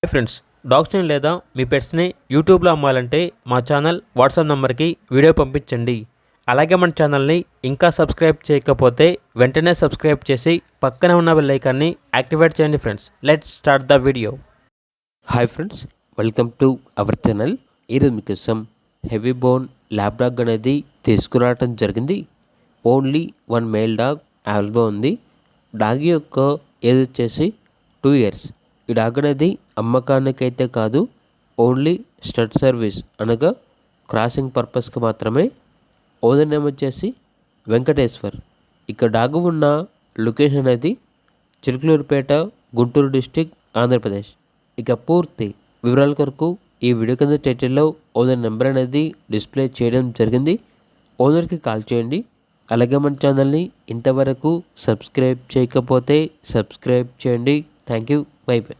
Hi friends, డాగ్స్ని లేదా మీ పెట్స్ని యూట్యూబ్లో అమ్మాలంటే మా ఛానల్ వాట్సాప్ నెంబర్కి వీడియో పంపించండి. అలాగే మన ఛానల్ని ఇంకా సబ్స్క్రైబ్ చేయకపోతే వెంటనే సబ్స్క్రైబ్ చేసి పక్కనే ఉన్న బెల్ ఐకాన్ని యాక్టివేట్ చేయండి. Friends, let's start the video. Hi friends, welcome to our channel. ఈరోజు మీకోసం హెవీ బోన్ ల్యాబ్ డాగ్ అనేది తీసుకురావటం జరిగింది. Only one male dog available ఉంది. డాగ్ యొక్క ఏజ్ వచ్చేసి 2 years. ఈ డాగ్ అనేది అమ్మకానికైతే కాదు, ఓన్లీ స్టడ్ సర్వీస్ అనగా క్రాసింగ్ పర్పస్కి మాత్రమే. ఓనర్ నేమ్ వచ్చేసి వెంకటేశ్వర్. ఇక డాగ్ ఉన్న లొకేషన్ అనేది చిలుకలూరుపేట, గుంటూరు డిస్టిక్, ఆంధ్రప్రదేశ్. ఇక పూర్తి వివరాల కొరకు ఈ వీడియో కింద టైటిల్లో ఓనర్ నెంబర్ అనేది డిస్ప్లే చేయడం జరిగింది. ఓనర్కి కాల్ చేయండి. అలాగే మన ఛానల్ని ఇంతవరకు సబ్స్క్రైబ్ చేయకపోతే సబ్స్క్రైబ్ చేయండి. Thank you. By by.